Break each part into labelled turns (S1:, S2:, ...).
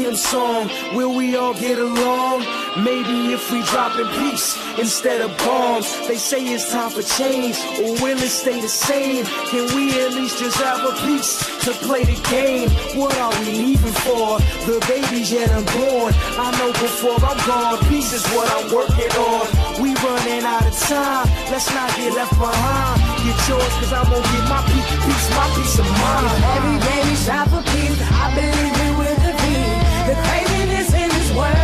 S1: anthem song. Will we all get along? Maybe if we drop in peace instead of bombs. They say it's time for change, or will it stay the same? Can we at least just have a peace to play the game? What are we leaving for? The baby's yet unborn. I know before I'm gone, peace is what I'm working on. We running out of time, let's not get left behind. Get yours, cause I'm gonna get my peace, my peace of mind.
S2: Every day we strive for peace, I believe we will defeat the craziness in this world.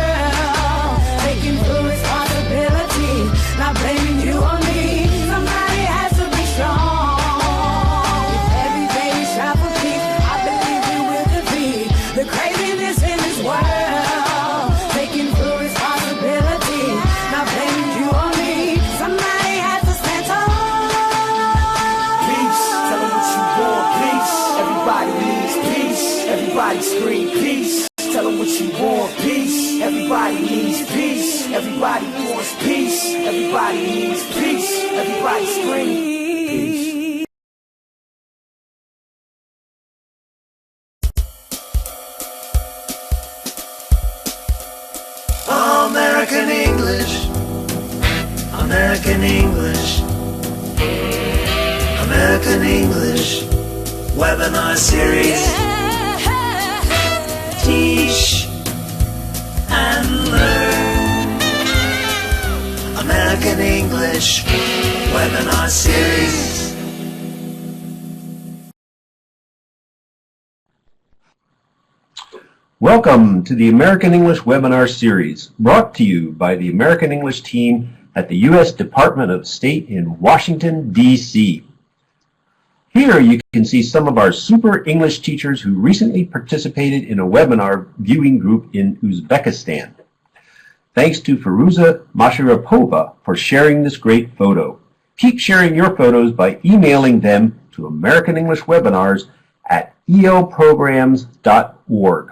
S2: Taking full responsibility, not blaming you or me. Somebody has to be strong. Every day we strive for peace, I believe we will defeat the craziness in this world. Taking full responsibility, not blaming you or me. Somebody has to stand tall.
S1: Peace, tell them what you want, peace. Everybody needs peace. Everybody scream peace. Tell them what you want, peace. Everybody needs peace. Everybody wants peace. Everybody needs peace. Everybody scream peace.
S3: American English, American English, American English webinar series. Teach and learn. American English webinar series.
S4: Welcome to the American English webinar series, brought to you by the American English team at the U.S. Department of State in Washington, D.C. Here you can see some of our super English teachers who recently participated in a webinar viewing group in Uzbekistan. Thanks to Firuza Masharipova for sharing this great photo. Keep sharing your photos by emailing them to American English Webinars at elprograms.org.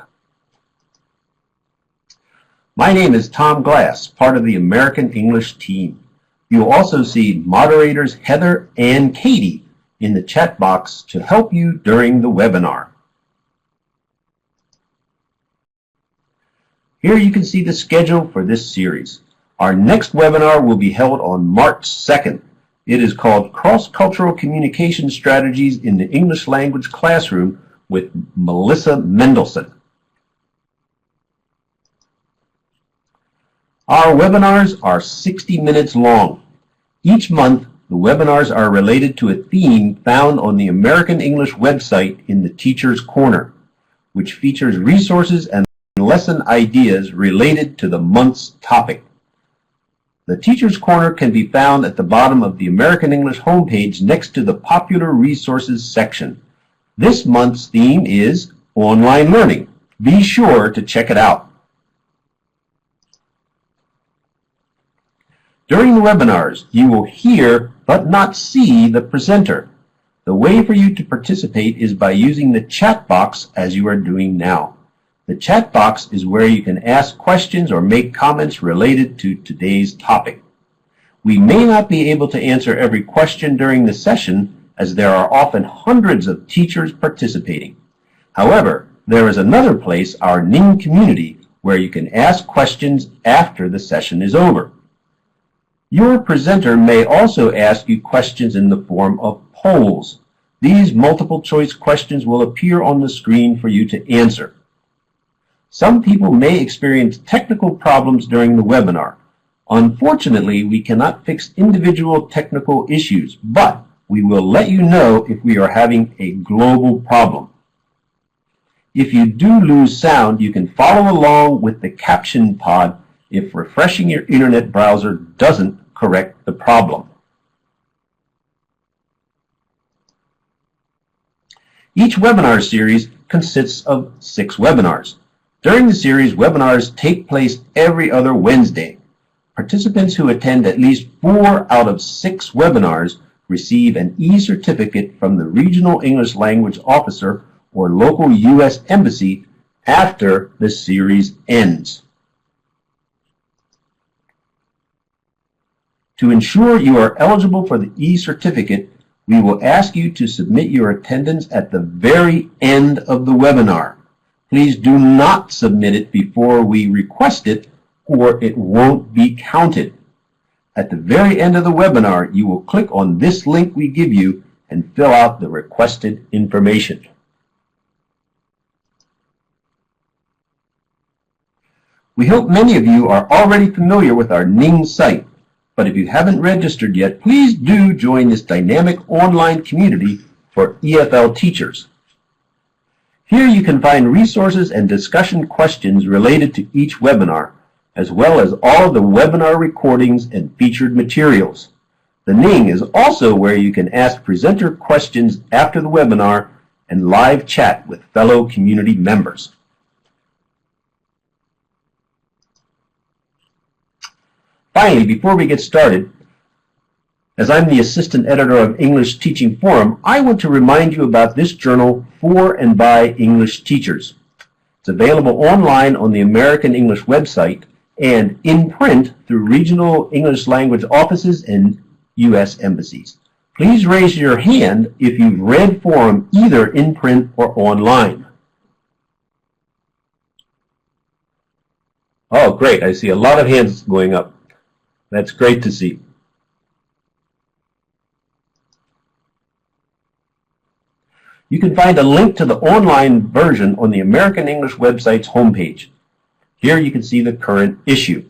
S4: My name is Tom Glass, part of the American English team. You'll also see moderators Heather and Katie in the chat box to help you during the webinar. Here you can see the schedule for this series. Our next webinar will be held on March 2nd. It is called Cross-Cultural Communication Strategies in the English Language Classroom with Melissa Mendelson. Our webinars are 60 minutes long. Each month, the webinars are related to a theme found on the American English website in the Teacher's Corner, which features resources and lesson ideas related to the month's topic. The Teacher's Corner can be found at the bottom of the American English homepage next to the Popular Resources section. This month's theme is online learning. Be sure to check it out. During the webinars, you will hear but not see the presenter. The way for you to participate is by using the chat box as you are doing now. The chat box is where you can ask questions or make comments related to today's topic. We may not be able to answer every question during the session, as there are often hundreds of teachers participating. However, there is another place, our Ning community, where you can ask questions after the session is over. Your presenter may also ask you questions in the form of polls. These multiple choice questions will appear on the screen for you to answer. Some people may experience technical problems during the webinar. Unfortunately, we cannot fix individual technical issues, but we will let you know if we are having a global problem. If you do lose sound, you can follow along with the caption pod if refreshing your internet browser doesn't correct the problem. Each webinar series consists of 6 webinars. During the series, webinars take place every other Wednesday. Participants who attend at least 4 out of 6 webinars receive an e-certificate from the Regional English Language Officer or local U.S. Embassy after the series ends. To ensure you are eligible for the e-certificate, we will ask you to submit your attendance at the very end of the webinar. Please do not submit it before we request it, or it won't be counted. At the very end of the webinar, you will click on this link we give you and fill out the requested information. We hope many of you are already familiar with our Ning site, but if you haven't registered yet, please do join this dynamic online community for EFL teachers. Here you can find resources and discussion questions related to each webinar, as well as all of the webinar recordings and featured materials. The Ning is also where you can ask presenter questions after the webinar and live chat with fellow community members. Finally, before we get started, as I'm the assistant editor of English Teaching Forum, I want to remind you about this journal for and by English teachers. It's available online on the American English website and in print through regional English language offices and U.S. embassies. Please raise your hand if you've read Forum either in print or online. Oh, great. I see a lot of hands going up. That's great to see. You can find a link to the online version on the American English website's homepage. Here you can see the current issue.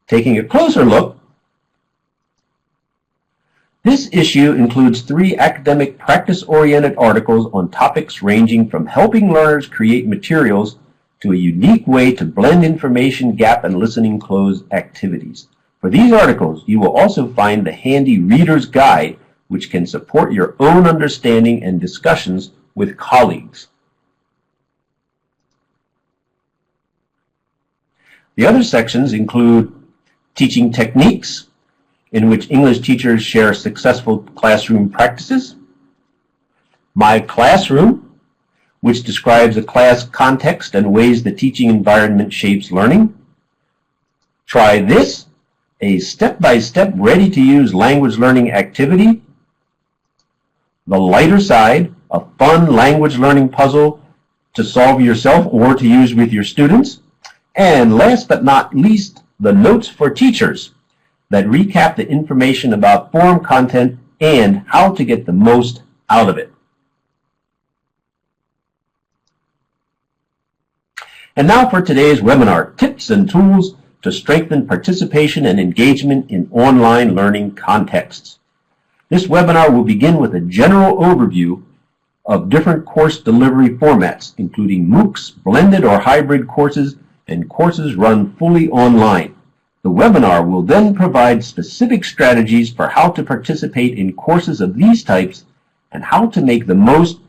S4: Taking a closer look, this issue includes 3 academic practice-oriented articles on topics ranging from helping learners create materials to a unique way to blend information gap and listening close activities. For these articles, you will also find the handy Reader's Guide, which can support your own understanding and discussions with colleagues. The other sections include teaching techniques, in which English teachers share successful classroom practices, My Classroom, which describes a class context and ways the teaching environment shapes learning, Try This, a step-by-step ready-to-use language learning activity, The Lighter Side, a fun language learning puzzle to solve yourself or to use with your students, and last but not least, the Notes for Teachers that recap the information about forum content and how to get the most out of it. And now for today's webinar, tips and tools to strengthen participation and engagement in online learning contexts. This webinar will begin with a general overview of different course delivery formats, including MOOCs, blended or hybrid courses, and courses run fully online. The webinar will then provide specific strategies for how to participate in courses of these types and how to make the most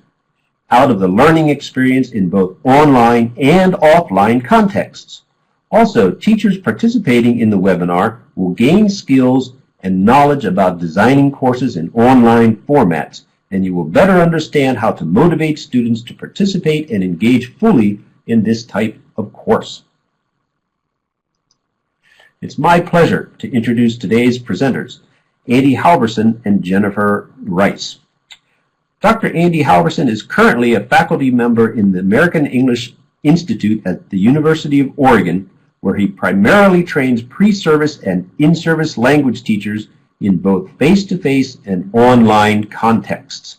S4: out of the learning experience in both online and offline contexts. Also, teachers participating in the webinar will gain skills and knowledge about designing courses in online formats, and you will better understand how to motivate students to participate and engage fully in this type of course. It's my pleasure to introduce today's presenters, Andy Halvorsen and Jennifer Rice. Dr. Andy Halvorsen is currently a faculty member in the American English Institute at the University of Oregon, where he primarily trains pre-service and in-service language teachers in both face-to-face and online contexts.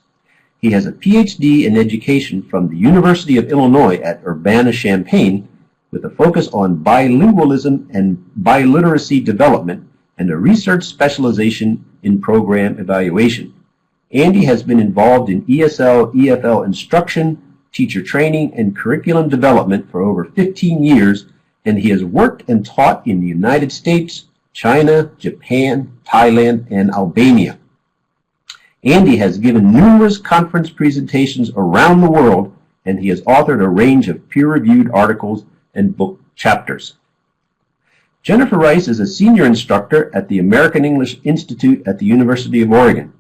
S4: He has a PhD in education from the University of Illinois at Urbana-Champaign, with a focus on bilingualism and biliteracy development and a research specialization in program evaluation. Andy has been involved in ESL, EFL instruction, teacher training, and curriculum development for over 15 years, and he has worked and taught in the United States, China, Japan, Thailand, and Albania. Andy has given numerous conference presentations around the world, and he has authored a range of peer-reviewed articles and book chapters. Jennifer Rice is a senior instructor at the American English Institute at the University of Oregon.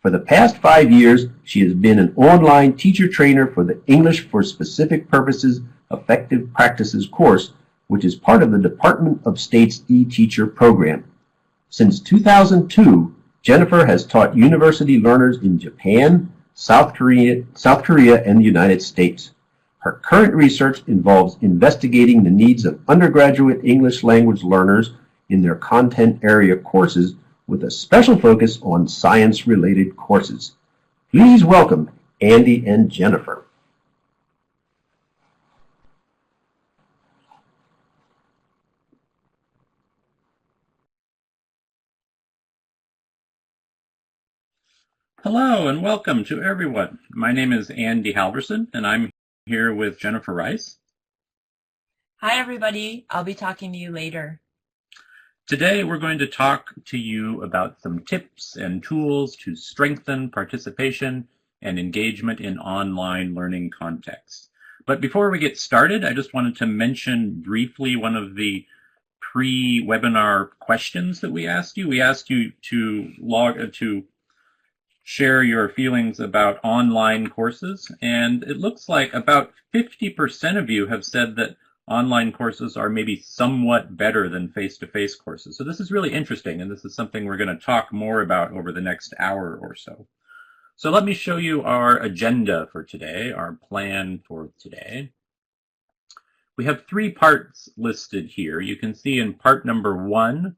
S4: For the past 5 years, she has been an online teacher trainer for the English for Specific Purposes Effective Practices course, which is part of the Department of State's e-teacher program. Since 2002, Jennifer has taught university learners in Japan, South Korea, and the United States. Her current research involves investigating the needs of undergraduate English language learners in their content area courses with a special focus on science-related courses. Please welcome Andy and Jennifer.
S5: Hello and welcome to everyone. My name is Andy Halvorsen and I'm here with Jennifer Rice.
S6: Hi everybody, I'll be talking to you later.
S5: Today we're going to talk to you about some tips and tools to strengthen participation and engagement in online learning contexts. But before we get started, I just wanted to mention briefly one of the pre-webinar questions that we asked you. We asked you to share your feelings about online courses, and it looks like about 50% of you have said that online courses are maybe somewhat better than face-to-face courses. So this is really interesting, and this is something we're going to talk more about over the next hour or so. So let me show you our agenda for today, our plan for today. We have 3 parts listed here. You can see in part number 1,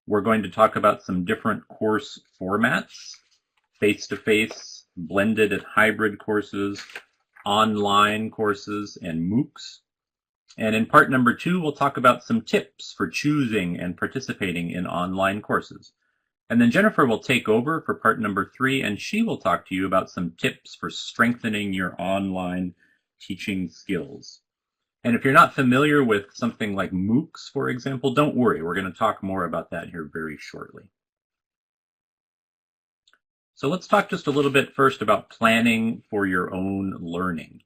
S5: we're going to talk about some different course formats: face-to-face, blended and hybrid courses, online courses, and MOOCs. And in part number 2, we'll talk about some tips for choosing and participating in online courses. And then Jennifer will take over for part number 3, and she will talk to you about some tips for strengthening your online teaching skills. And if you're not familiar with something like MOOCs, for example, don't worry. We're going to talk more about that here very shortly. So let's talk just a little bit first about planning for your own learning.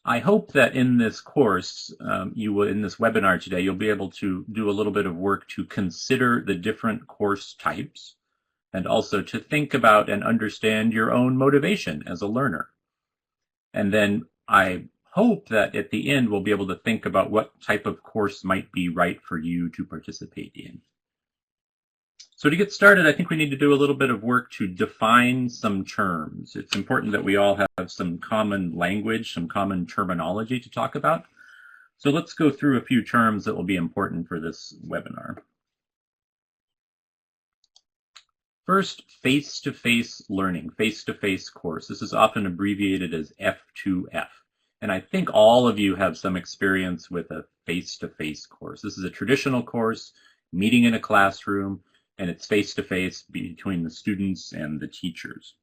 S5: I hope that in this course, in this webinar today, you'll be able to do a little bit of work to consider the different course types and also to think about and understand your own motivation as a learner. And then I hope that at the end, we'll be able to think about what type of course might be right for you to participate in. So to get started, I think we need to do a little bit of work to define some terms. It's important that we all have some common language, some common terminology to talk about. So let's go through a few terms that will be important for this webinar. First, face-to-face learning, face-to-face course. This is often abbreviated as F2F. And I think all of you have some experience with a face-to-face course. This is a traditional course, meeting in a classroom, and it's face-to-face between the students and the teachers.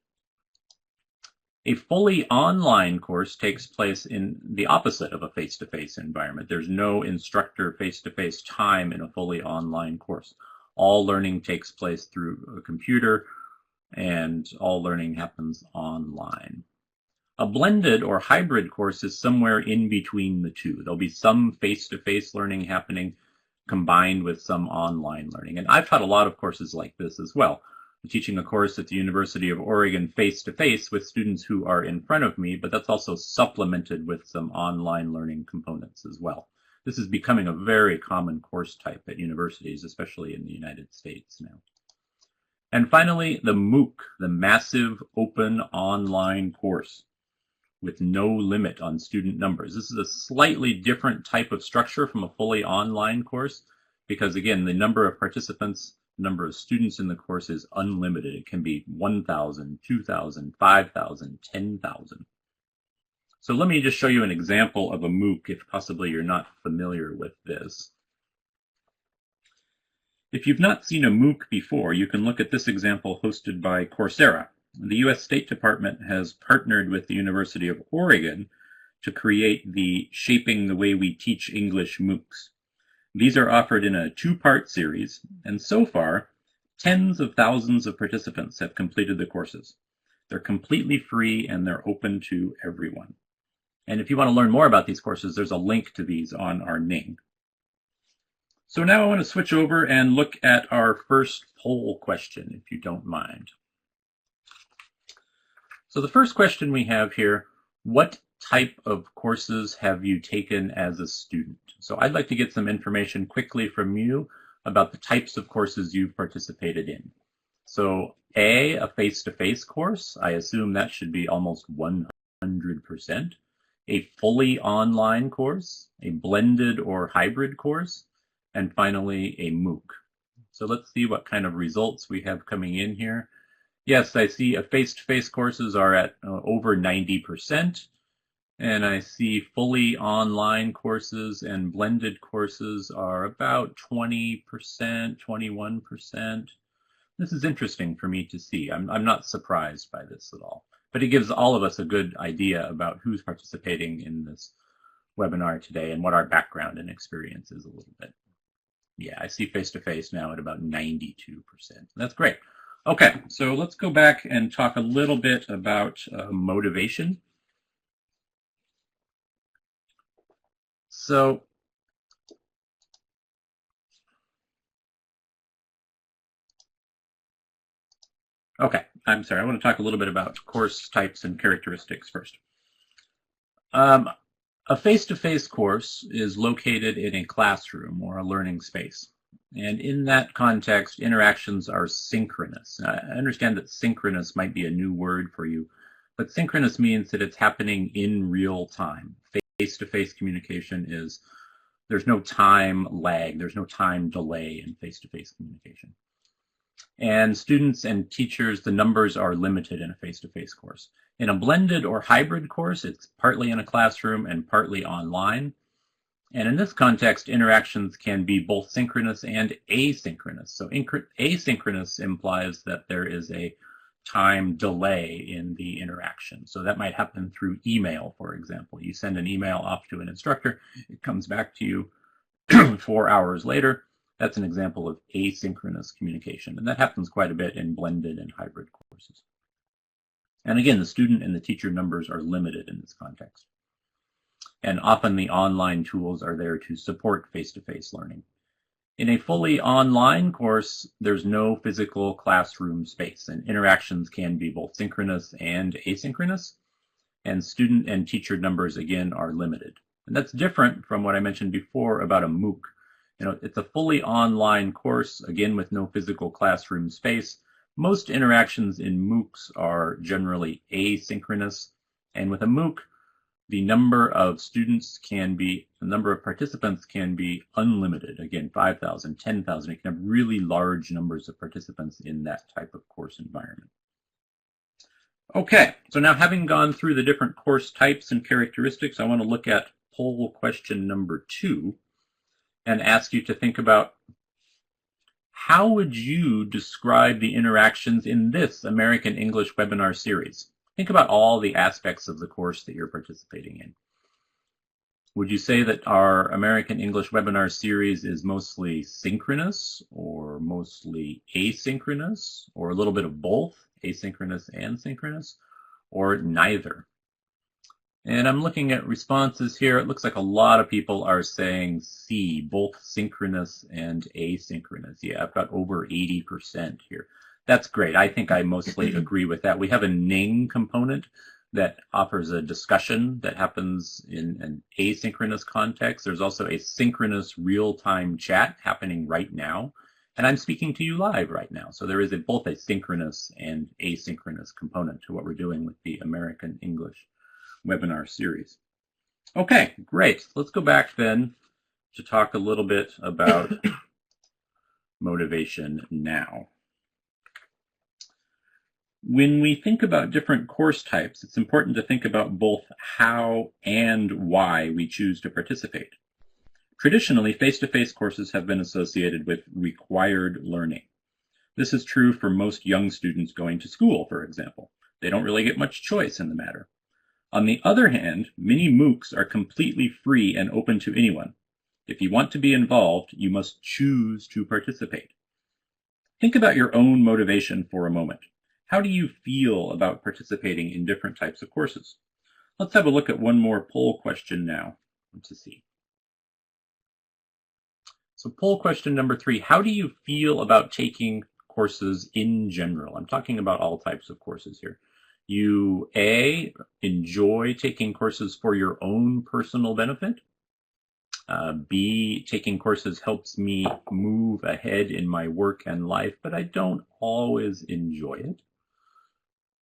S5: A fully online course takes place in the opposite of a face-to-face environment. There's no instructor face-to-face time in a fully online course. All learning takes place through a computer, and all learning happens online. A blended or hybrid course is somewhere in between the two. There'll be some face-to-face learning happening combined with some online learning. And I've taught a lot of courses like this as well. I'm teaching a course at the University of Oregon face-to-face with students who are in front of me, but that's also supplemented with some online learning components as well. This is becoming a very common course type at universities, especially in the United States now. And finally, the MOOC, the Massive Open Online Course, with no limit on student numbers. This is a slightly different type of structure from a fully online course because, again, the number of participants, the number of students in the course is unlimited. It can be 1,000, 2,000, 5,000, 10,000. So let me just show you an example of a MOOC if possibly you're not familiar with this. If you've not seen a MOOC before, you can look at this example hosted by Coursera. The U.S. State Department has partnered with the University of Oregon to create the Shaping the Way We Teach English MOOCs. These are offered in a 2-part series, and so far, tens of thousands of participants have completed the courses. They're completely free and they're open to everyone. And if you want to learn more about these courses, there's a link to these on our Ning. So now I want to switch over and look at our first poll question, if you don't mind. So the first question we have here, what type of courses have you taken as a student? So I'd like to get some information quickly from you about the types of courses you've participated in. So a face-to-face course, I assume that should be almost 100%. A fully online course, a blended or hybrid course, and finally a MOOC. So let's see what kind of results we have coming in here. Yes, I see face-to-face courses are at over 90%, and I see fully online courses and blended courses are about 20%, 21%. This is interesting for me to see. I'm not surprised by this at all, but it gives all of us a good idea about who's participating in this webinar today and what our background and experience is a little bit. Yeah, I see face-to-face now at about 92%. That's great. Okay, so let's go back and talk a little bit about motivation. So, okay, I'm sorry, I want to talk a little bit about course types and characteristics first. A face-to-face course is located in a classroom or a learning space. And in that context, interactions are synchronous. I understand that synchronous might be a new word for you, but synchronous means that it's happening in real time. Face-to-face communication is, there's no time lag, there's no time delay in face-to-face communication. And students and teachers, the numbers are limited in a face-to-face course. In a blended or hybrid course, it's partly in a classroom and partly online. And in this context, interactions can be both synchronous and asynchronous. So asynchronous implies that there is a time delay in the interaction. So that might happen through email, for example. You send an email off to an instructor, it comes back to you 4 hours later. That's an example of asynchronous communication. And that happens quite a bit in blended and hybrid courses. And again, the student and the teacher numbers are limited in this context. And often the online tools are there to support face-to-face learning. In a fully online course, there's no physical classroom space, and interactions can be both synchronous and asynchronous, and student and teacher numbers, again, are limited. And that's different from what I mentioned before about a MOOC. You know, it's a fully online course, again, with no physical classroom space. Most interactions in MOOCs are generally asynchronous, and with a MOOC, the number of students can be, the number of participants can be unlimited. Again, 5,000, 10,000. You can have really large numbers of participants in that type of course environment. Okay, so now having gone through the different course types and characteristics, I want to look at poll question number 2 and ask you to think about how would you describe the interactions in this American English webinar series? Think about all the aspects of the course that you're participating in. Would you say that our American English webinar series is mostly synchronous or mostly asynchronous or a little bit of both, asynchronous and synchronous, or neither? And I'm looking at responses here. It looks like a lot of people are saying C, both synchronous and asynchronous. Yeah, I've got over 80% here. That's great. I think I mostly agree with that. We have a Ning component that offers a discussion that happens in an asynchronous context. There's also a synchronous real-time chat happening right now. And I'm speaking to you live right now. So there is both a synchronous and asynchronous component to what we're doing with the American English webinar series. Okay, great. Let's go back then to talk a little bit about motivation now. When we think about different course types, it's important to think about both how and why we choose to participate. Traditionally, face-to-face courses have been associated with required learning. This is true for most young students going to school, for example. They don't really get much choice in the matter. On the other hand, many MOOCs are completely free and open to anyone. If you want to be involved, you must choose to participate. Think about your own motivation for a moment. How do you feel about participating in different types of courses? Let's have a look at one more poll question now to see. So poll question number 3, how do you feel about taking courses in general? I'm talking about all types of courses here. You, A, enjoy taking courses for your own personal benefit. B, taking courses helps me move ahead in my work and life, but I don't always enjoy it.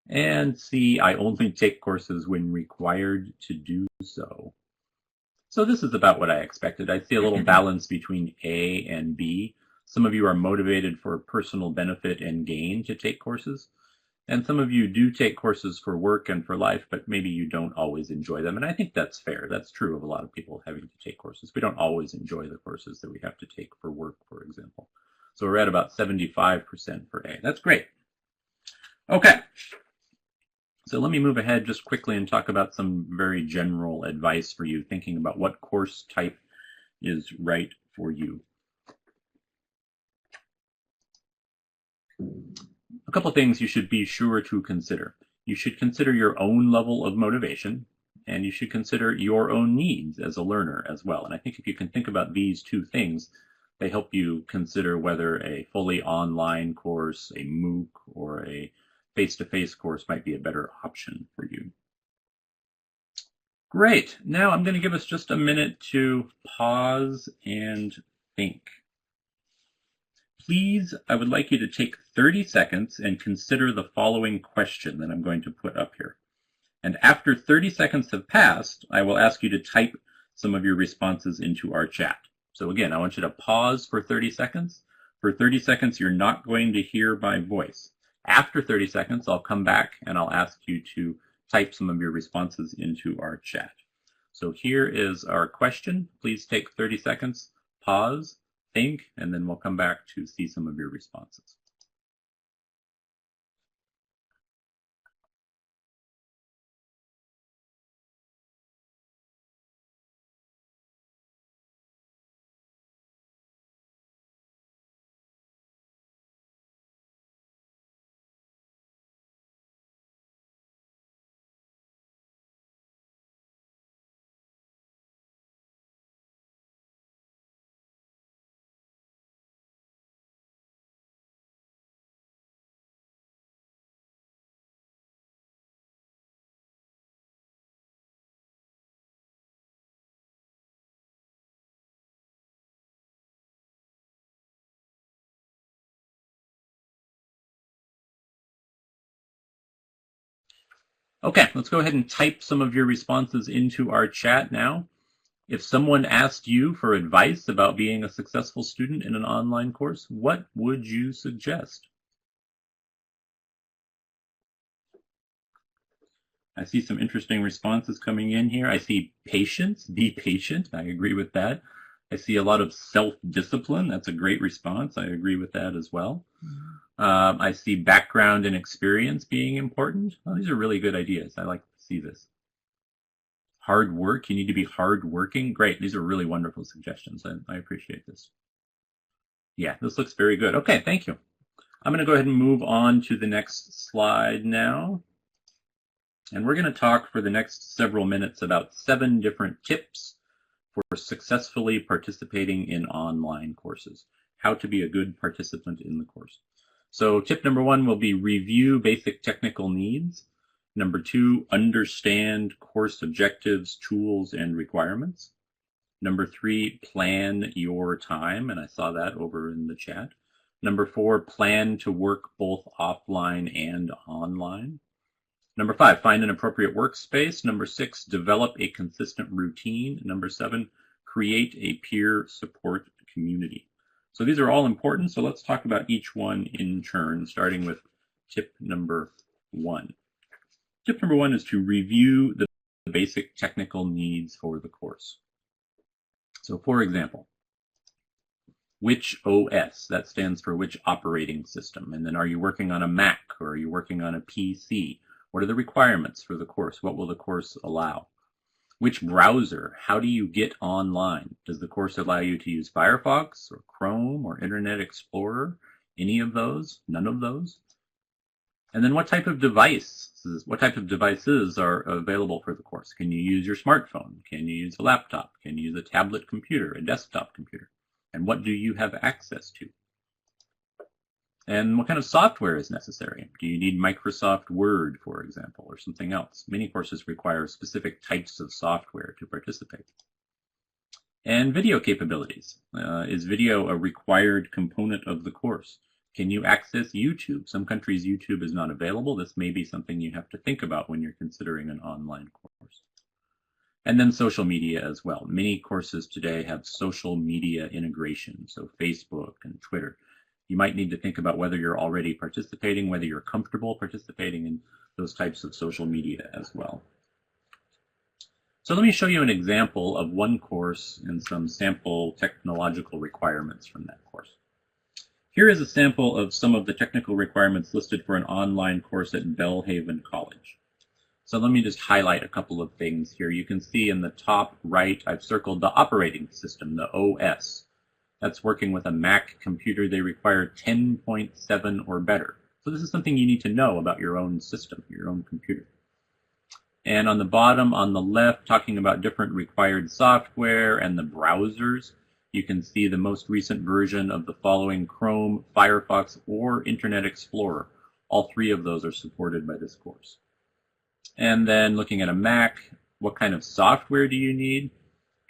S5: And C, I only take courses when required to do so. So this is about what I expected. I see a little balance between A and B. Some of you are motivated for personal benefit and gain to take courses. And some of you do take courses for work and for life, but maybe you don't always enjoy them. And I think that's fair. That's true of a lot of people having to take courses. We don't always enjoy the courses that we have to take for work, for example. So we're at about 75% for A. That's great. Okay. So let me move ahead just quickly and talk about some very general advice for you, thinking about what course type is right for you. A couple things you should be sure to consider. You should consider your own level of motivation, and you should consider your own needs as a learner as well. And I think if you can think about these two things, they help you consider whether a fully online course, a MOOC, or a face-to-face course might be a better option for you. Great. Now I'm going to give us just a minute to pause and think. Please, I would like you to take 30 seconds and consider the following question that I'm going to put up here. And after 30 seconds have passed, I will ask you to type some of your responses into our chat. So again, I want you to pause for 30 seconds. For 30 seconds, you're not going to hear my voice. After 30 seconds, I'll come back and I'll ask you to type some of your responses into our chat. So here is our question. Please take 30 seconds, pause, think, and then we'll come back to see some of your responses. Okay, let's go ahead and type some of your responses into our chat now. If someone asked you for advice about being a successful student in an online course, what would you suggest? I see some interesting responses coming in here. I see patience, be patient. I agree with that. I see a lot of self-discipline. That's a great response. I agree with that as well. I see background and experience being important. Oh, these are really good ideas. I like to see this. Hard work. You need to be hardworking. Great. These are really wonderful suggestions. I appreciate this. Yeah, this looks very good. Okay, thank you. I'm going to go ahead and move on to the next slide now. And we're going to talk for the next several minutes about 7 different tips for successfully participating in online courses. How to be a good participant in the course. So tip number 1 will be review basic technical needs. Number 2, understand course objectives, tools, and requirements. Number 3, plan your time, and I saw that over in the chat. Number 4, plan to work both offline and online. Number 5, find an appropriate workspace. Number 6, develop a consistent routine. Number 7, create a peer support community. So these are all important, so let's talk about each one in turn, starting with tip number 1. Tip number 1 is to review the basic technical needs for the course. So for example, which OS, that stands for which operating system, and then are you working on a Mac or are you working on a PC? What are the requirements for the course? What will the course allow? Which browser? How do you get online? Does the course allow you to use Firefox or Chrome or Internet Explorer? Any of those? None of those? And then what type of devices are available for the course? Can you use your smartphone? Can you use a laptop? Can you use a tablet computer, a desktop computer? And what do you have access to? And what kind of software is necessary? Do you need Microsoft Word, for example, or something else? Many courses require specific types of software to participate. And video capabilities. Is video a required component of the course? Can you access YouTube? Some countries YouTube is not available. This may be something you have to think about when you're considering an online course. And then social media as well. Many courses today have social media integration, so Facebook and Twitter. You might need to think about whether you're already participating, whether you're comfortable participating in those types of social media as well. So let me show you an example of one course and some sample technological requirements from that course. Here is a sample of some of the technical requirements listed for an online course at Belhaven College. So let me just highlight a couple of things here. You can see in the top right, I've circled the operating system, the OS. That's working with a Mac computer. They require 10.7 or better. So this is something you need to know about your own system, your own computer. And on the bottom, on the left, talking about different required software and the browsers, you can see the most recent version of the following: Chrome, Firefox, or Internet Explorer. All three of those are supported by this course. And then looking at a Mac, what kind of software do you need?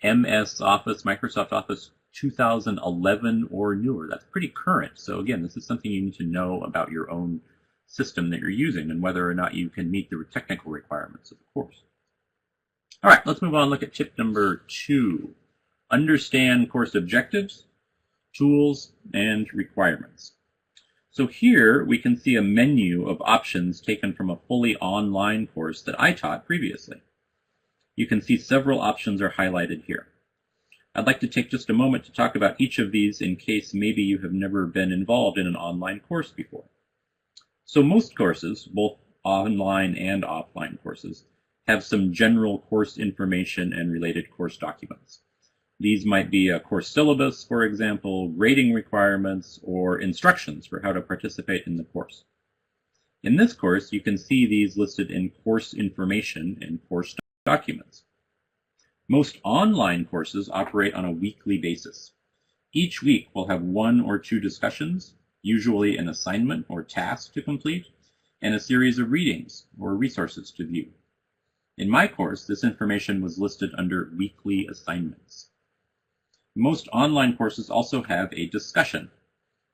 S5: MS Office, Microsoft Office 2011 or newer. That's pretty current. So again, this is something you need to know about your own system that you're using and whether or not you can meet the technical requirements of the course. All right, let's move on and look at tip number 2. Understand course objectives, tools, and requirements. So here we can see a menu of options taken from a fully online course that I taught previously. You can see several options are highlighted here. I'd like to take just a moment to talk about each of these in case maybe you have never been involved in an online course before. So most courses, both online and offline courses, have some general course information and related course documents. These might be a course syllabus, for example, grading requirements, or instructions for how to participate in the course. In this course, you can see these listed in course information and course documents. Most online courses operate on a weekly basis. Each week will have 1 or 2 discussions, usually an assignment or task to complete, and a series of readings or resources to view. In my course, this information was listed under weekly assignments. Most online courses also have a discussion,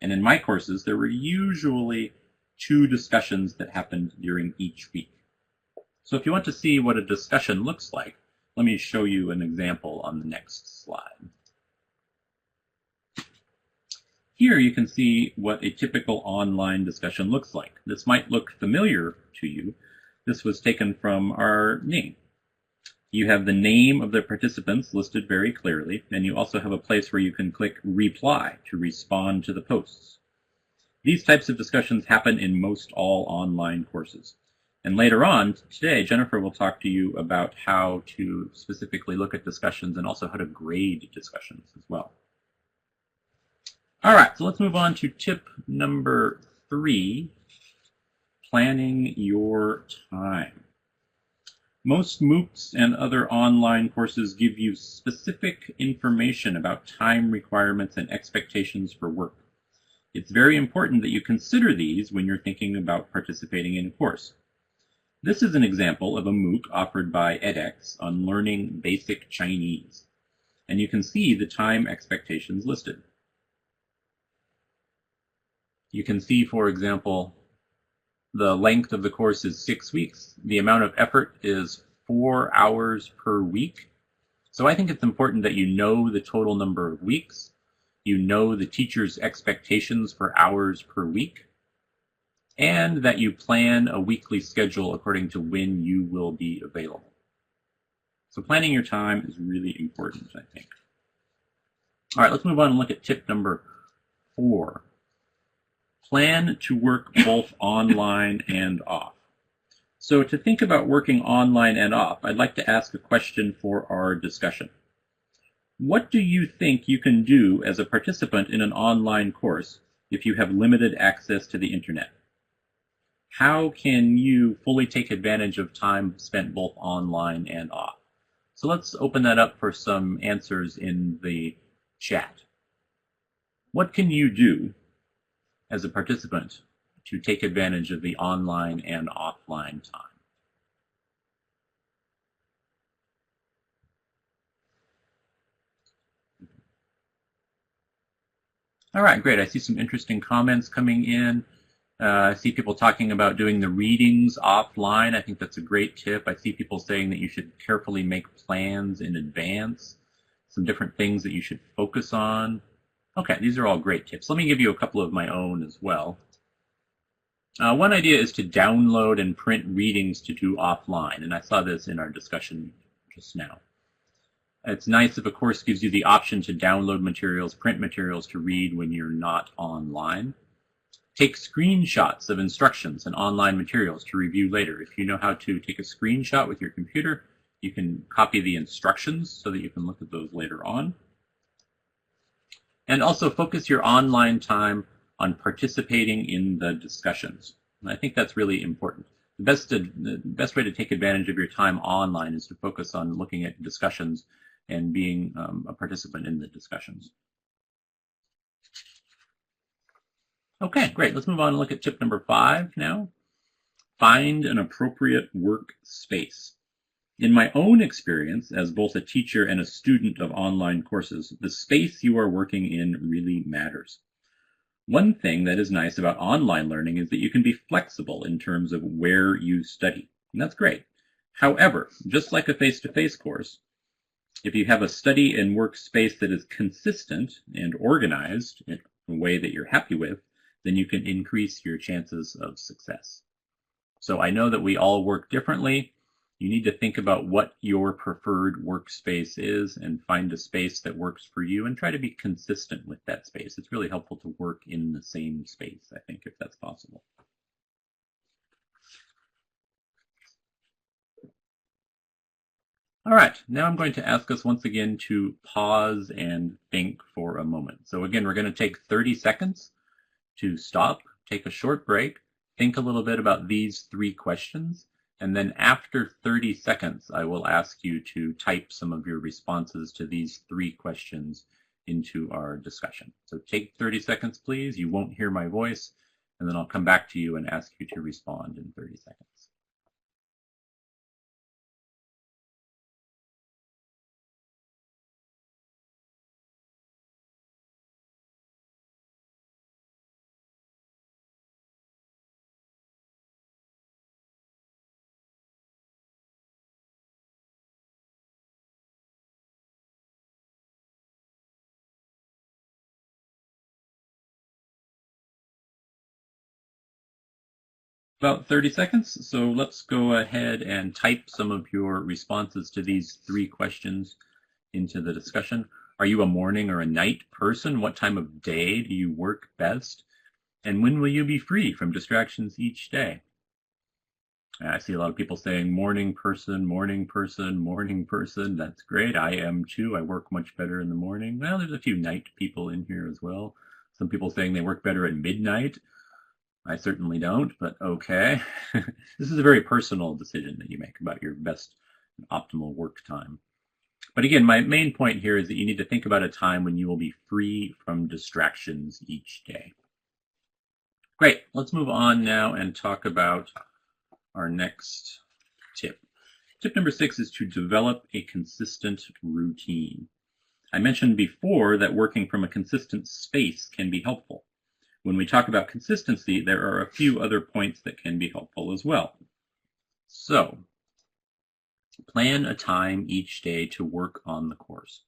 S5: and in my courses there were usually 2 discussions that happened during each week. So if you want to see what a discussion looks like, let me show you an example on the next slide. Here you can see what a typical online discussion looks like. This might look familiar to you. This was taken from our name. You have the name of the participants listed very clearly, and you also have a place where you can click reply to respond to the posts. These types of discussions happen in most all online courses. And later on today, Jennifer will talk to you about how to specifically look at discussions and also how to grade discussions as well. All right, so let's move on to tip number 3, planning your time. Most MOOCs and other online courses give you specific information about time requirements and expectations for work. It's very important that you consider these when you're thinking about participating in a course. This is an example of a MOOC offered by edX on learning basic Chinese, and you can see the time expectations listed. You can see, for example, the length of the course is 6 weeks. The amount of effort is 4 hours per week. So I think it's important that you know the total number of weeks, you know the teacher's expectations for hours per week, and that you plan a weekly schedule according to when you will be available. So planning your time is really important, I think. All right, let's move on and look at tip number 4. Plan to work both online and off. So to think about working online and off, I'd like to ask a question for our discussion. What do you think you can do as a participant in an online course if you have limited access to the internet? How can you fully take advantage of time spent both online and off? So let's open that up for some answers in the chat. What can you do as a participant to take advantage of the online and offline time? All right, great. I see some interesting comments coming in. I see people talking about doing the readings offline. I think that's a great tip. I see people saying that you should carefully make plans in advance, some different things that you should focus on. Okay, these are all great tips. Let me give you a couple of my own as well. One idea is to download and print readings to do offline, and I saw this in our discussion just now. It's nice if a course gives you the option to download materials, print materials to read when you're not online. Take screenshots of instructions and online materials to review later. If you know how to take a screenshot with your computer, you can copy the instructions so that you can look at those later on. And also focus your online time on participating in the discussions. And I think that's really important. The best way to take advantage of your time online is to focus on looking at discussions and being a participant in the discussions. Okay, great. Let's move on and look at tip number 5 now. Find an appropriate workspace. In my own experience as both a teacher and a student of online courses, the space you are working in really matters. One thing that is nice about online learning is that you can be flexible in terms of where you study, and that's great. However, just like a face-to-face course, if you have a study and work space that is consistent and organized in a way that you're happy with, then you can increase your chances of success. So I know that we all work differently. You need to think about what your preferred workspace is and find a space that works for you and try to be consistent with that space. It's really helpful to work in the same space, I think, if that's possible. All right, now I'm going to ask us once again to pause and think for a moment. So again, we're going to take 30 seconds to stop, take a short break, think a little bit about these 3 questions, and then after 30 seconds, I will ask you to type some of your responses to these 3 questions into our discussion. So take 30 seconds, please. You won't hear my voice, and then I'll come back to you and ask you to respond in 30 seconds. About 30 seconds, so let's go ahead and type some of your responses to these 3 questions into the discussion. Are you a morning or a night person? What time of day do you work best? And when will you be free from distractions each day? I see a lot of people saying morning person, morning person, morning person. That's great. I am too. I work much better in the morning. Well, there's a few night people in here as well. Some people saying they work better at midnight. I certainly don't, but okay. This is a very personal decision that you make about your best optimal work time. But again, my main point here is that you need to think about a time when you will be free from distractions each day. Great, let's move on now and talk about our next tip. Tip number 6 is to develop a consistent routine. I mentioned before that working from a consistent space can be helpful. When we talk about consistency, there are a few other points that can be helpful as well. So, plan a time each day to work on the course.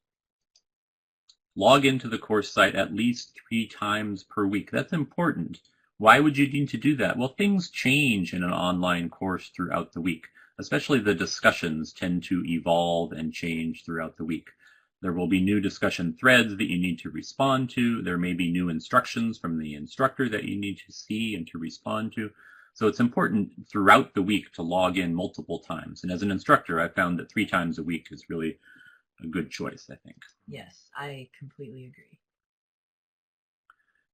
S5: Log into the course site at least 3 times per week. That's important. Why would you need to do that? Well, things change in an online course throughout the week. Especially the discussions tend to evolve and change throughout the week. There will be new discussion threads that you need to respond to. There may be new instructions from the instructor that you need to see and to respond to. So it's important throughout the week to log in multiple times. And as an instructor, I found that 3 times a week is really a good choice, I think.
S6: Yes, I completely agree.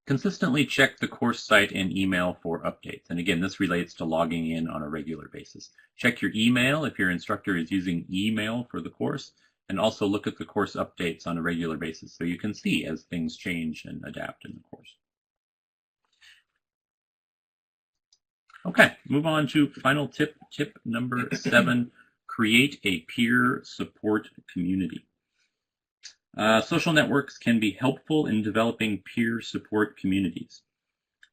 S5: Consistently check the course site and email for updates. And again, this relates to logging in on a regular basis. Check your email if your instructor is using email for the course. And also look at the course updates on a regular basis so you can see as things change and adapt in the course. Okay, move on to final tip, tip number 7, create a peer support community. Social networks can be helpful in developing peer support communities.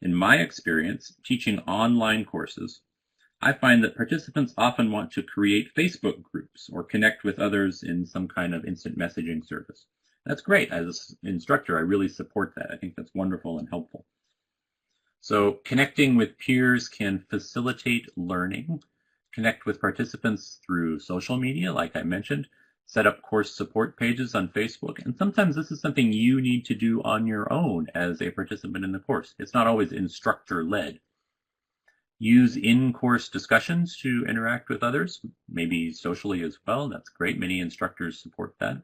S5: In my experience, teaching online courses, I find that participants often want to create Facebook groups or connect with others in some kind of instant messaging service. That's great. As an instructor, I really support that. I think that's wonderful and helpful. So connecting with peers can facilitate learning, connect with participants through social media, like I mentioned, set up course support pages on Facebook, and sometimes this is something you need to do on your own as a participant in the course. It's not always instructor-led. Use in-course discussions to interact with others, maybe socially as well. That's great. Many instructors support that.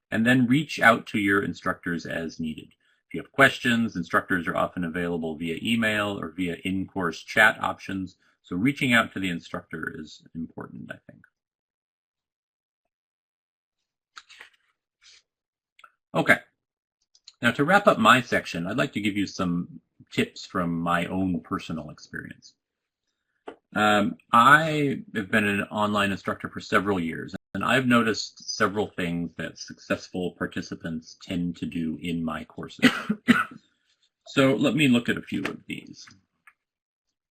S5: And then reach out to your instructors as needed. If you have questions, instructors are often available via email or via in-course chat options. So reaching out to the instructor is important, I think. Okay. Now to wrap up my section, I'd like to give you some tips from my own personal experience. I have been an online instructor for several years, and I've noticed several things that successful participants tend to do in my courses. So let me look at a few of these.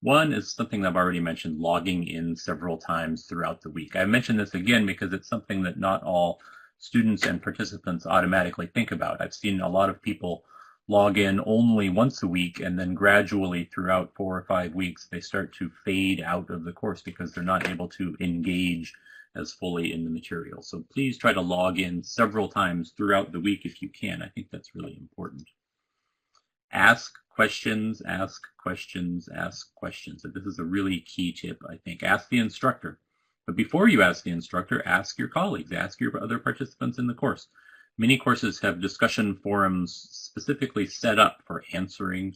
S5: One is something I've already mentioned, logging in several times throughout the week. I mention this again because it's something that not all students and participants automatically think about. I've seen a lot of people log in only once a week, and then gradually throughout 4 or 5 weeks, they start to fade out of the course because they're not able to engage as fully in the material. So please try to log in several times throughout the week if you can. I think that's really important. Ask questions, ask questions, ask questions. This is a really key tip, I think. Ask the instructor. But before you ask the instructor, ask your colleagues, ask your other participants in the course. Many courses have discussion forums specifically set up for answering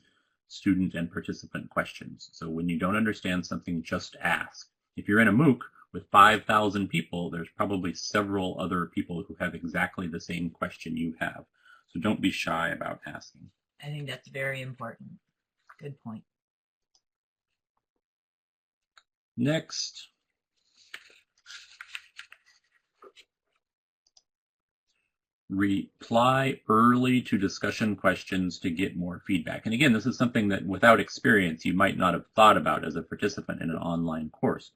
S5: student and participant questions. So when you don't understand something, just ask. If you're in a MOOC with 5,000 people, there's probably several other people who have exactly the same question you have. So don't be shy about asking.
S6: I think that's very important. Good point.
S5: Next. Reply early to discussion questions to get more feedback. And again, this is something that without experience you might not have thought about as a participant in an online course.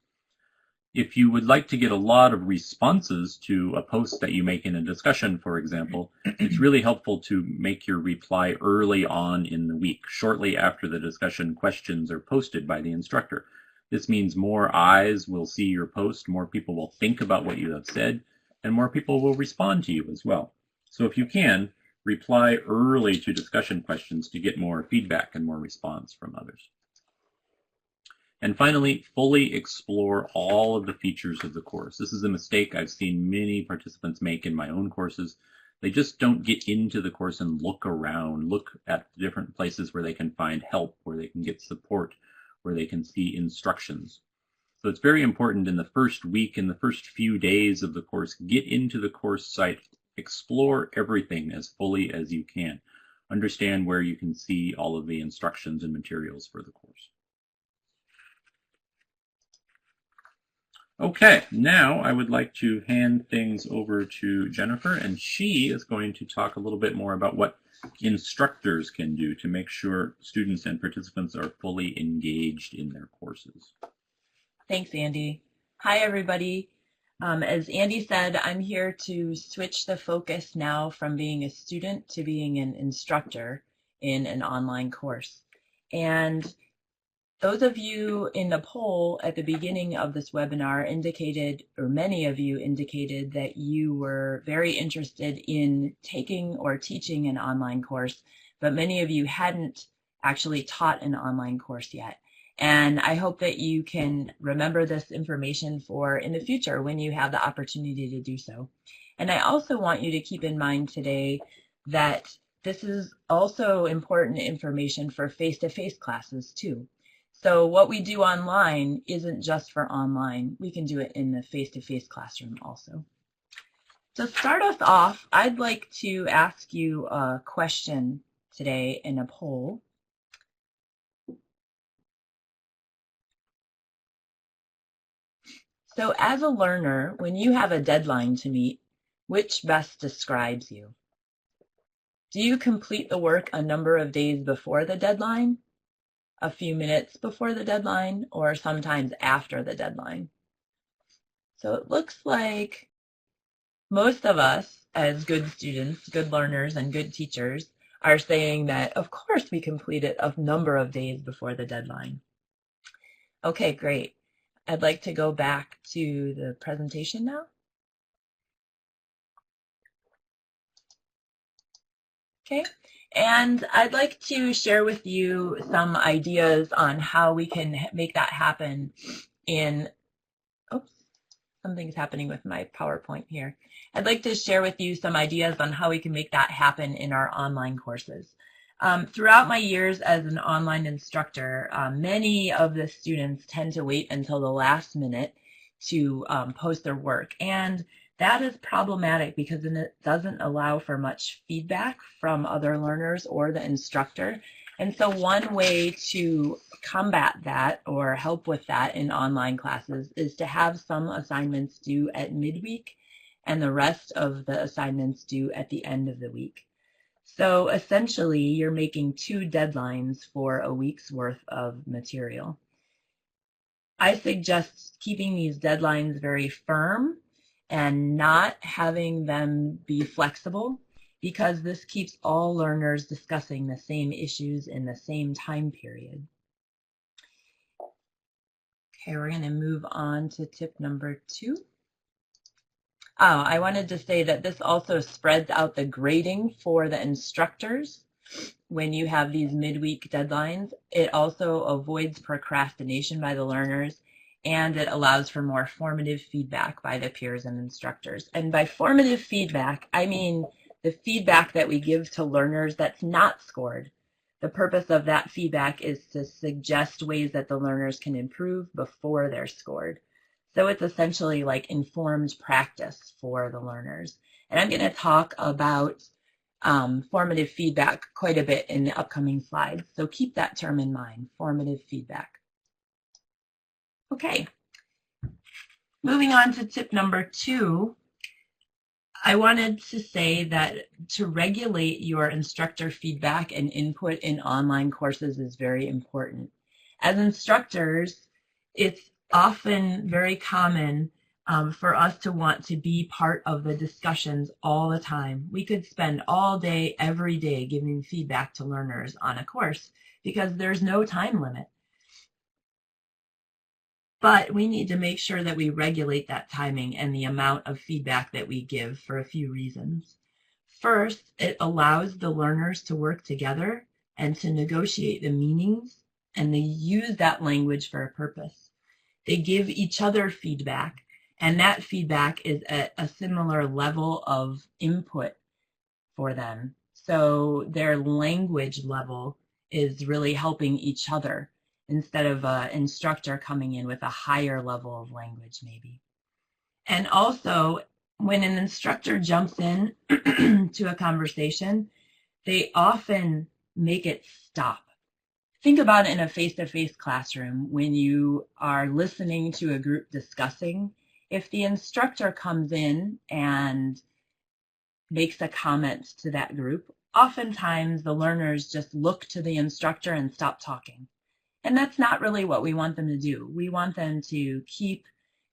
S5: If you would like to get a lot of responses to a post that you make in a discussion, for example, it's really helpful to make your reply early on in the week, shortly after the discussion questions are posted by the instructor. This means more eyes will see your post, more people will think about what you have said, and more people will respond to you as well. So if you can, reply early to discussion questions to get more feedback and more response from others. And finally, fully explore all of the features of the course. This is a mistake I've seen many participants make in my own courses. They just don't get into the course and look around, look at the different places where they can find help, where they can get support, where they can see instructions. So it's very important in the first week, in the first few days of the course, get into the course site, explore everything as fully as you can. Understand where you can see all of the instructions and materials for the course. Okay, now I would like to hand things over to Jennifer, and she is going to talk a little bit more about what instructors can do to make sure students and participants are fully engaged in their courses.
S6: Thanks, Andy. Hi, everybody. As Andy said, I'm here to switch the focus now from being a student to being an instructor in an online course. And those of you in the poll at the beginning of this webinar indicated, or many of you indicated, that you were very interested in taking or teaching an online course, but many of you hadn't actually taught an online course yet. And I hope that you can remember this information for in the future when you have the opportunity to do so. And I also want you to keep in mind today that this is also important information for face-to-face classes too. So what we do online isn't just for online. We can do it in the face-to-face classroom also. To start us off, I'd like to ask you a question today in a poll. So as a learner, when you have a deadline to meet, which best describes you? Do you complete the work a number of days before the deadline, a few minutes before the deadline, or sometimes after the deadline? So it looks like most of us, as good students, good learners, and good teachers, are saying that, of course, we complete it a number of days before the deadline. Okay, great. I'd like to go back to the presentation now. Okay, and I'd like to share with you some ideas on how we can make that happen in, oops, something's happening with my PowerPoint here. I'd like to share with you some ideas on how we can make that happen in our online courses. Throughout my years as an online instructor, many of the students tend to wait until the last minute to post their work. And that is problematic because it doesn't allow for much feedback from other learners or the instructor. And so one way to combat that or help with that in online classes is to have some assignments due at midweek and the rest of the assignments due at the end of the week. So essentially, you're making 2 deadlines for a week's worth of material. I suggest keeping these deadlines very firm and not having them be flexible, because this keeps all learners discussing the same issues in the same time period. Okay, we're going to move on to tip number 2. Oh, I wanted to say that this also spreads out the grading for the instructors when you have these midweek deadlines. It also avoids procrastination by the learners, and it allows for more formative feedback by the peers and instructors. And by formative feedback, I mean the feedback that we give to learners that's not scored. The purpose of that feedback is to suggest ways that the learners can improve before they're scored. So it's essentially like informed practice for the learners. And I'm going to talk about formative feedback quite a bit in the upcoming slides. So keep that term in mind, formative feedback. Okay, moving on to tip number 2. I wanted to say that to regulate your instructor feedback and input in online courses is very important. As instructors, it's often very common for us to want to be part of the discussions all the time. We could spend all day, every day, giving feedback to learners on a course because there's no time limit. But we need to make sure that we regulate that timing and the amount of feedback that we give for a few reasons. First, it allows the learners to work together and to negotiate the meanings, and they use that language for a purpose. They give each other feedback, and that feedback is at a similar level of input for them. So their language level is really helping each other instead of an instructor coming in with a higher level of language maybe. And also, when an instructor jumps in to a conversation, they often make it stop. Think about it in a face-to-face classroom when you are listening to a group discussing. If the instructor comes in and makes a comment to that group, oftentimes the learners just look to the instructor and stop talking. And that's not really what we want them to do. We want them to keep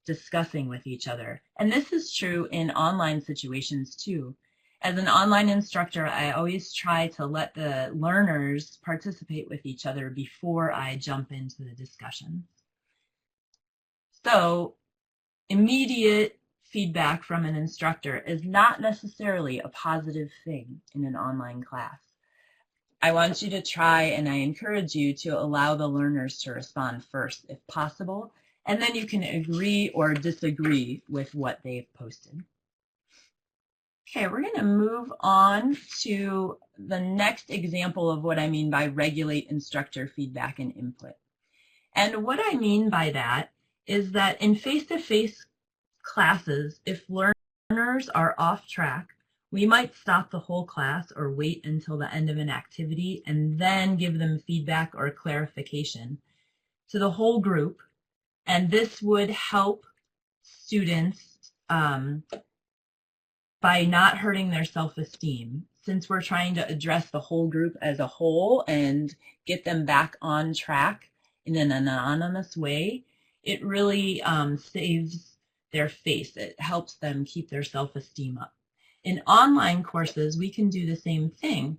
S6: discussing with each other. And this is true in online situations too. As an online instructor, I always try to let the learners participate with each other before I jump into the discussion. So, immediate feedback from an instructor is not necessarily a positive thing in an online class. I want you to try, and I encourage you to allow the learners to respond first if possible, and then you can agree or disagree with what they've posted. Okay, we're going to move on to the next example of what I mean by regulate instructor feedback and input. And what I mean by that is that in face-to-face classes, if learners are off track, we might stop the whole class or wait until the end of an activity and then give them feedback or clarification to the whole group. And this would help students by not hurting their self-esteem. since we're trying to address the whole group as a whole and get them back on track in an anonymous way, it really saves their face. It helps them keep their self-esteem up. In online courses, we can do the same thing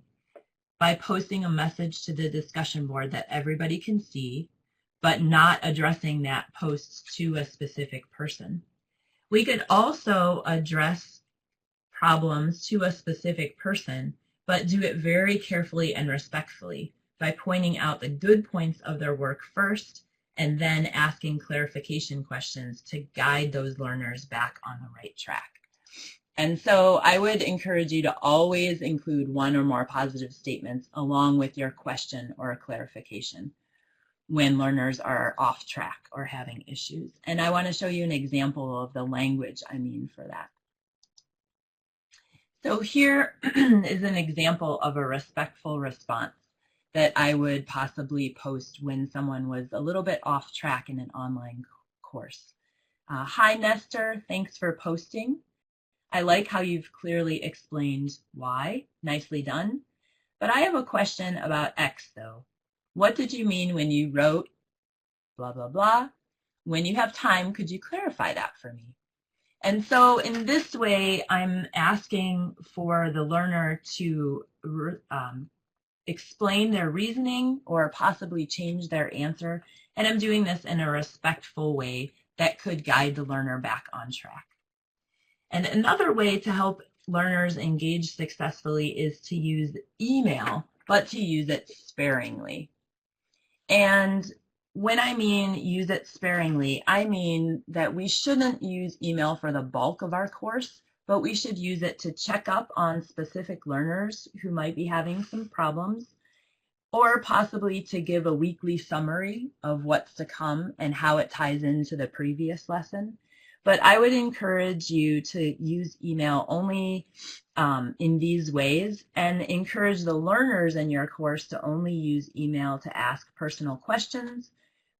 S6: by posting a message to the discussion board that everybody can see, but not addressing that post to a specific person. We could also address problems to a specific person, but do it very carefully and respectfully by pointing out the good points of their work first and then asking clarification questions to guide those learners back on the right track. And so I would encourage you to always include one or more positive statements along with your question or a clarification when learners are off track or having issues. And I want to show you an example of the language I mean for that. So here is an example of a respectful response that I would possibly post when someone was a little bit off track in an online course. Hi, Nestor, thanks for posting. I like how you've clearly explained why. Nicely done. But I have a question about X, though. What did you mean when you wrote blah, blah, blah? When you have time, could you clarify that for me? And so in this way, I'm asking for the learner to explain their reasoning or possibly change their answer. And I'm doing this in a respectful way that could guide the learner back on track. And another way to help learners engage successfully is to use email, but to use it sparingly. And when I mean use it sparingly, I mean that we shouldn't use email for the bulk of our course, but we should use it to check up on specific learners who might be having some problems, or possibly to give a weekly summary of what's to come and how it ties into the previous lesson. But I would encourage you to use email only in these ways, and encourage the learners in your course to only use email to ask personal questions,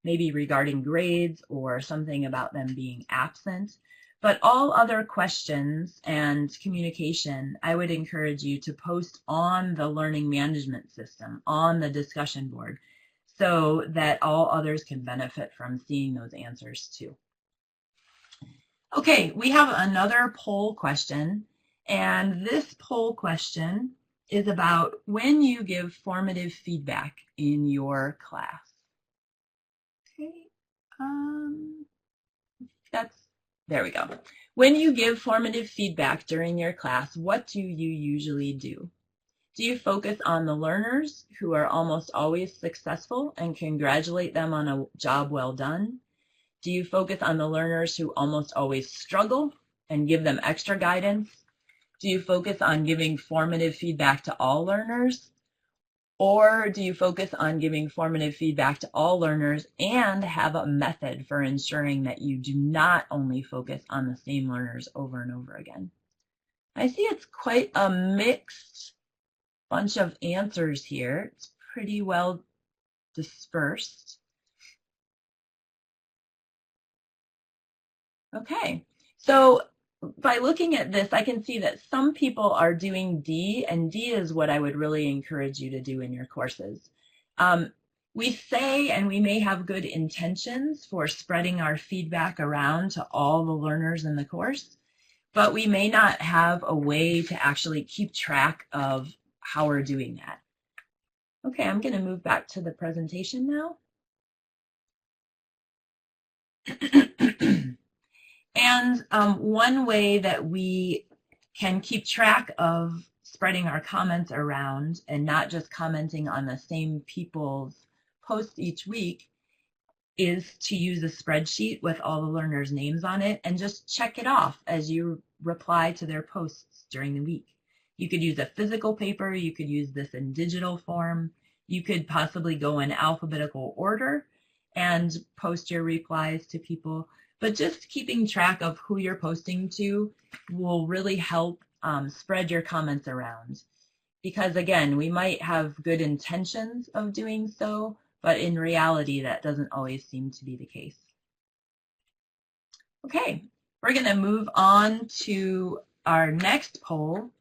S6: maybe regarding grades or something about them being absent. But all other questions and communication, I would encourage you to post on the learning management system, on the discussion board, so that all others can benefit from seeing those answers too. Okay, we have another poll question, and this poll question is about when you give formative feedback in your class. Okay, there we go. When you give formative feedback during your class, what do you usually do? Do you focus on the learners who are almost always successful and congratulate them on a job well done? Do you focus on the learners who almost always struggle and give them extra guidance? Do you focus on giving formative feedback to all learners? Or do you focus on giving formative feedback to all learners and have a method for ensuring that you do not only focus on the same learners over and over again? I see it's quite a mixed bunch of answers here. It's pretty well dispersed. Okay, so by looking at this, I can see that some people are doing D, and D is what I would really encourage you to do in your courses. We say, and we may have good intentions for spreading our feedback around to all the learners in the course, but we may not have a way to actually keep track of how we're doing that. Okay, I'm going to move back to the presentation now. And one way that we can keep track of spreading our comments around and not just commenting on the same people's posts each week is to use a spreadsheet with all the learners' names on it and just check it off as you reply to their posts during the week. You could use a physical paper, you could use this in digital form, you could possibly go in alphabetical order and post your replies to people. But just keeping track of who you're posting to will really help spread your comments around. Because again, we might have good intentions of doing so, but in reality, that doesn't always seem to be the case. Okay, we're going to move on to our next poll.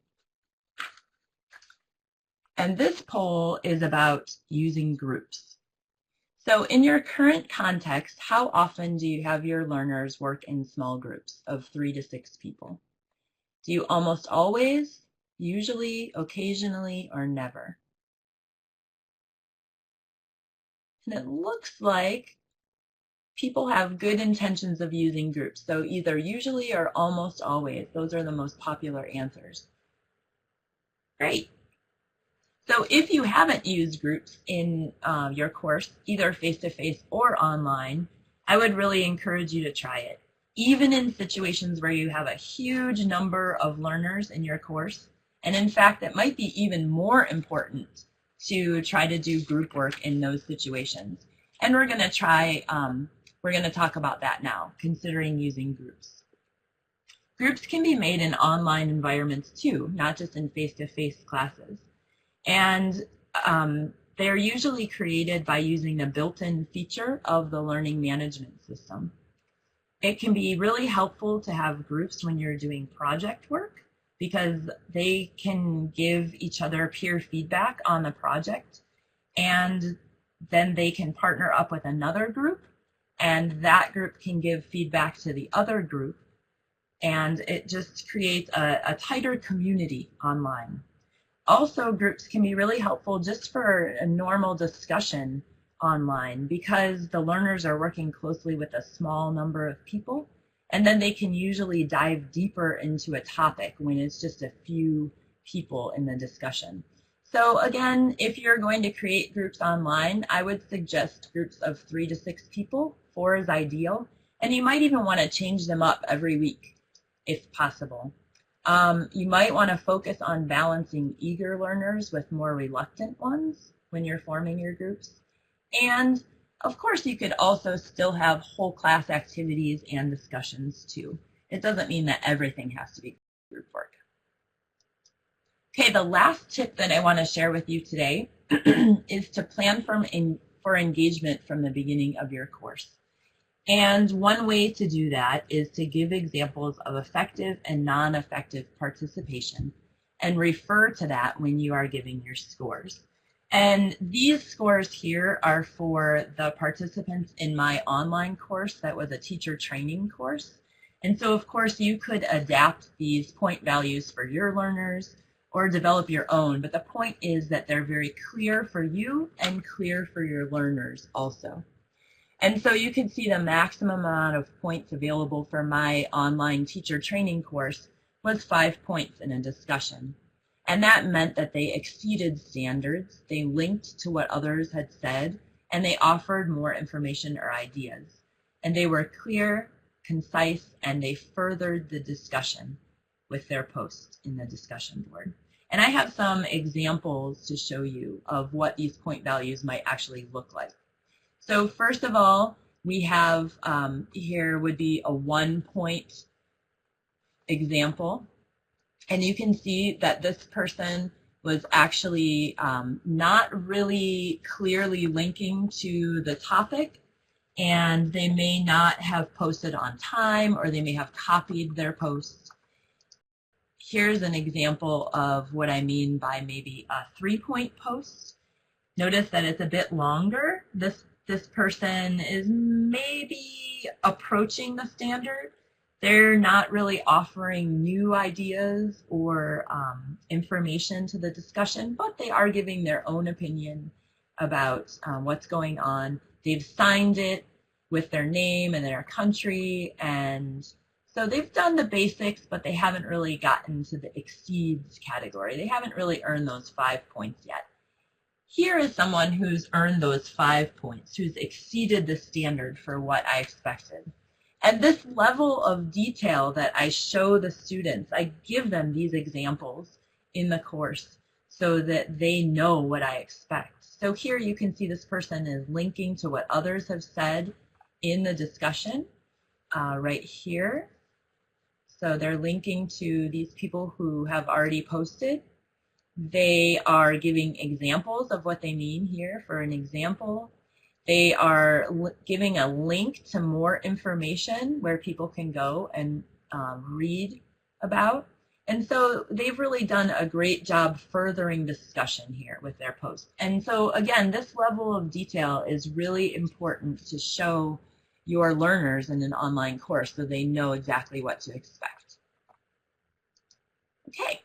S6: And this poll is about using groups. So in your current context, how often do you have your learners work in small groups of 3 to 6 people? Do you almost always, usually, occasionally, or never? And it looks like people have good intentions of using groups. So either usually or almost always. Those are the most popular answers. Great. So if you haven't used groups in your course, either face-to-face or online, I would really encourage you to try it. Even in situations where you have a huge number of learners in your course, and in fact, it might be even more important to try to do group work in those situations. And we're going to talk about that now, considering using groups. Groups can be made in online environments too, not just in face-to-face classes. And they're usually created by using the built-in feature of the learning management system. It can be really helpful to have groups when you're doing project work because they can give each other peer feedback on the project, and then they can partner up with another group, and that group can give feedback to the other group, and it just creates a tighter community online. Also, groups can be really helpful just for a normal discussion online because the learners are working closely with a small number of people, and then they can usually dive deeper into a topic when it's just a few people in the discussion. So again, if you're going to create groups online, I would suggest groups of 3 to 6 people. 4 is ideal, and you might even want to change them up every week if possible. You might want to focus on balancing eager learners with more reluctant ones when you're forming your groups. And of course, you could also still have whole class activities and discussions too. It doesn't mean that everything has to be group work. Okay, the last tip that I want to share with you today is to plan for engagement from the beginning of your course. And one way to do that is to give examples of effective and non-effective participation and refer to that when you are giving your scores. And these scores here are for the participants in my online course that was a teacher training course. And so, of course, you could adapt these point values for your learners or develop your own. But the point is that they're very clear for you and clear for your learners also. And so you can see the maximum amount of points available for my online teacher training course was 5 points in a discussion. And that meant that they exceeded standards, they linked to what others had said, and they offered more information or ideas. And they were clear, concise, and they furthered the discussion with their posts in the discussion board. And I have some examples to show you of what these point values might actually look like. So first of all, we have here would be a 1 point example. And you can see that this person was actually not really clearly linking to the topic, and they may not have posted on time, or they may have copied their posts. Here's an example of what I mean by maybe a 3-point post. Notice that it's a bit longer. This person is maybe approaching the standard. They're not really offering new ideas or information to the discussion, but they are giving their own opinion about what's going on. They've signed it with their name and their country, and so they've done the basics, but they haven't really gotten to the exceeds category. They haven't really earned those 5 points yet. Here is someone who's earned those 5 points, who's exceeded the standard for what I expected. And this level of detail that I show the students, I give them these examples in the course so that they know what I expect. So here you can see this person is linking to what others have said in the discussion right here. So they're linking to these people who have already posted. They are giving examples of what they mean here. For an example, they are giving a link to more information where people can go and read about. And so they've really done a great job furthering discussion here with their posts. And so again, this level of detail is really important to show your learners in an online course so they know exactly what to expect. Okay.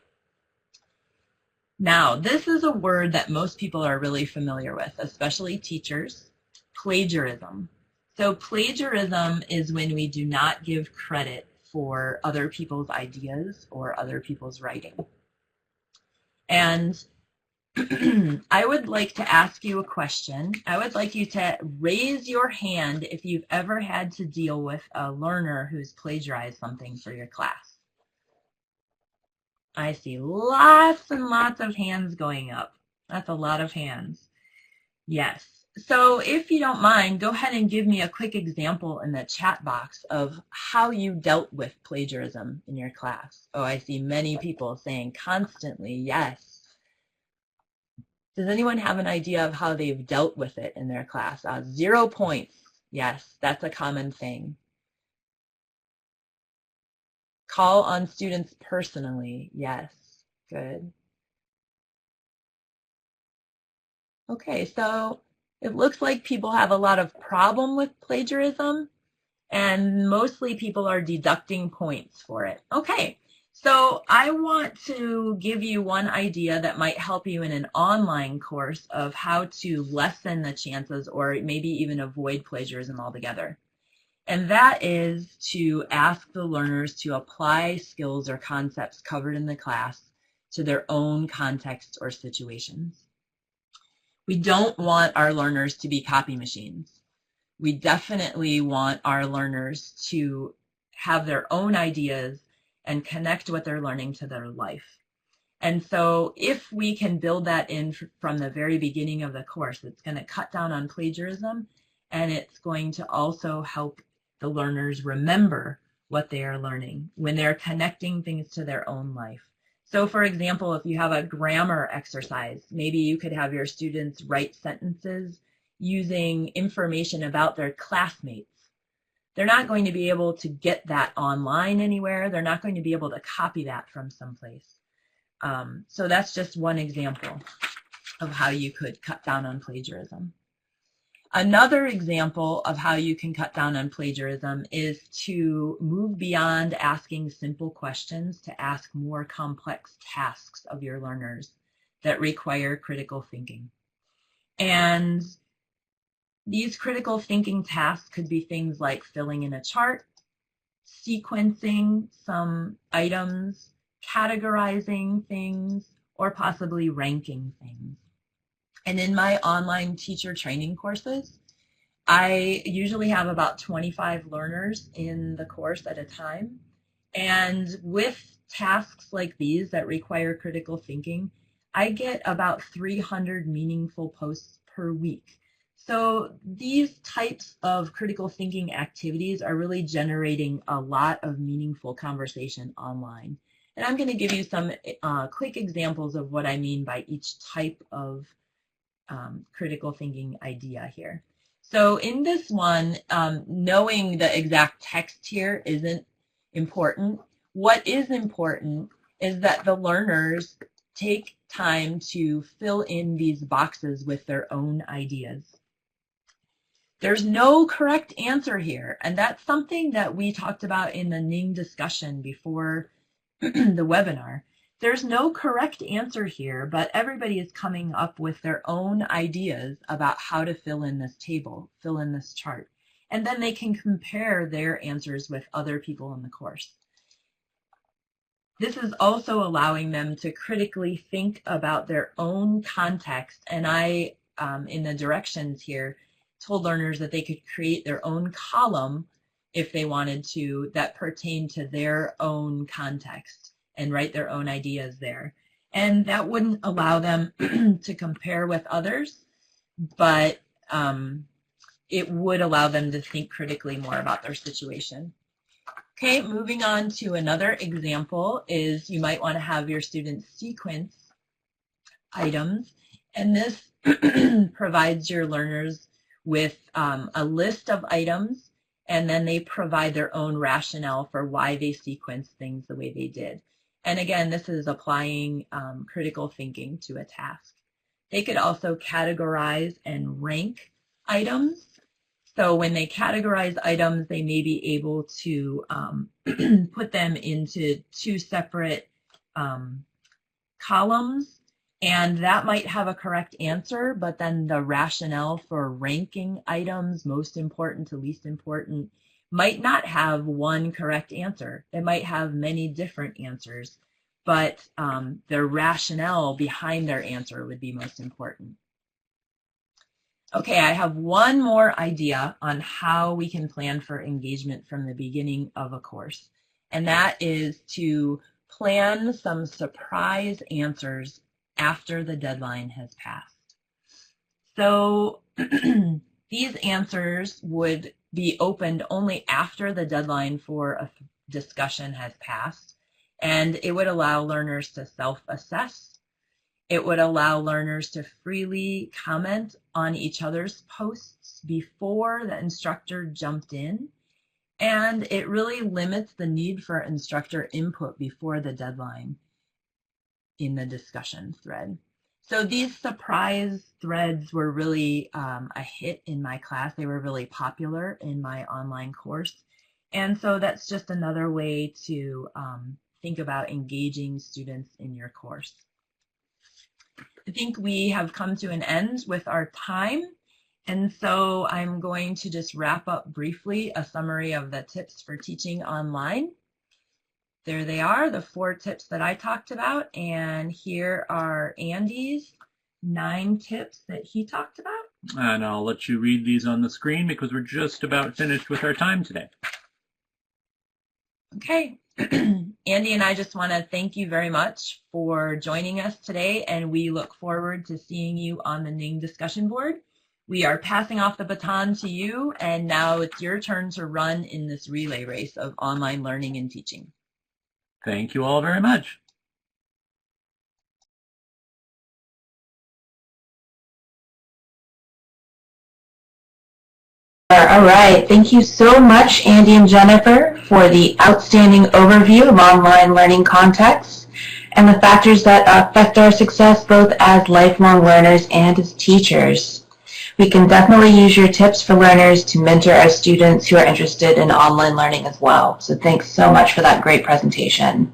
S6: Now, this is a word that most people are really familiar with, especially teachers, plagiarism. So plagiarism is when we do not give credit for other people's ideas or other people's writing. And I would like to ask you a question. I would like you to raise your hand if you've ever had to deal with a learner who's plagiarized something for your class. I see lots and lots of hands going up. That's a lot of hands. Yes. So if you don't mind, go ahead and give me a quick example in the chat box of how you dealt with plagiarism in your class. Oh, I see many people saying constantly, yes. Does anyone have an idea of how they've dealt with it in their class? 0 points. Yes, that's a common thing. Call on students personally. Yes, good. Okay, so it looks like people have a lot of problem with plagiarism, and mostly people are deducting points for it. Okay, so I want to give you one idea that might help you in an online course of how to lessen the chances or maybe even avoid plagiarism altogether. And that is to ask the learners to apply skills or concepts covered in the class to their own context or situations. We don't want our learners to be copy machines. We definitely want our learners to have their own ideas and connect what they're learning to their life. And so if we can build that in from the very beginning of the course, it's going to cut down on plagiarism, and it's going to also help the learners remember what they are learning when they're connecting things to their own life. So for example, if you have a grammar exercise, maybe you could have your students write sentences using information about their classmates. They're not going to be able to get that online anywhere. They're not going to be able to copy that from someplace. So that's just one example of how you could cut down on plagiarism. Another example of how you can cut down on plagiarism is to move beyond asking simple questions to ask more complex tasks of your learners that require critical thinking. And these critical thinking tasks could be things like filling in a chart, sequencing some items, categorizing things, or possibly ranking things. And in my online teacher training courses, I usually have about 25 learners in the course at a time. And with tasks like these that require critical thinking, I get about 300 meaningful posts per week. So these types of critical thinking activities are really generating a lot of meaningful conversation online. And I'm going to give you some quick examples of what I mean by each type of critical thinking idea here. So in this one, knowing the exact text here isn't important. What is important is that the learners take time to fill in these boxes with their own ideas. There's no correct answer here, and that's something that we talked about in the Ning discussion before the webinar. There's no correct answer here, but everybody is coming up with their own ideas about how to fill in this table, fill in this chart. And then they can compare their answers with other people in the course. This is also allowing them to critically think about their own context. And I, in the directions here, told learners that they could create their own column if they wanted to that pertained to their own context, and write their own ideas there. And that wouldn't allow them to compare with others, but it would allow them to think critically more about their situation. Okay, moving on to another example is you might want to have your students sequence items, and this provides your learners with a list of items, and then they provide their own rationale for why they sequenced things the way they did. And again, this is applying critical thinking to a task. They could also categorize and rank items. So when they categorize items, they may be able to put them into two separate columns, and that might have a correct answer, but then the rationale for ranking items, most important to least important, might not have one correct answer. It might have many different answers, but their rationale behind their answer would be most important. Okay, I have one more idea on how we can plan for engagement from the beginning of a course, and that is to plan some surprise answers after the deadline has passed. So these answers would be opened only after the deadline for a discussion has passed, and it would allow learners to self-assess. It would allow learners to freely comment on each other's posts before the instructor jumped in, and it really limits the need for instructor input before the deadline in the discussion thread. So these surprise threads were really a hit in my class. They were really popular in my online course. And so that's just another way to think about engaging students in your course. I think we have come to an end with our time. And so I'm going to just wrap up briefly a summary of the tips for teaching online. There they are, the 4 tips that I talked about, and here are Andy's 9 tips that he talked about.
S5: And I'll let you read these on the screen because we're just about finished with our time today.
S6: Okay, Andy and I just want to thank you very much for joining us today, and we look forward to seeing you on the Ning discussion board. We are passing off the baton to you, and now it's your turn to run in this relay race of online learning and teaching.
S5: Thank you all very much.
S7: All right. Thank you so much, Andy and Jennifer, for the outstanding overview of online learning contexts and the factors that affect our success both as lifelong learners and as teachers. We can definitely use your tips for learners to mentor our students who are interested in online learning as well. So thanks so much for that great presentation.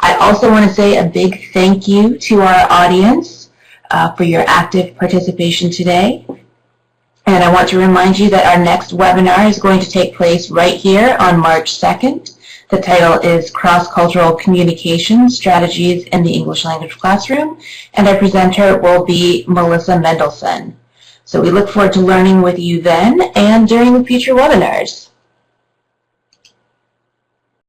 S7: I also want to say a big thank you to our audience for your active participation today. And I want to remind you that our next webinar is going to take place right here on March 2nd. The title is Cross-Cultural Communication Strategies in the English Language Classroom, and our presenter will be Melissa Mendelson. So we look forward to learning with you then and during the future webinars.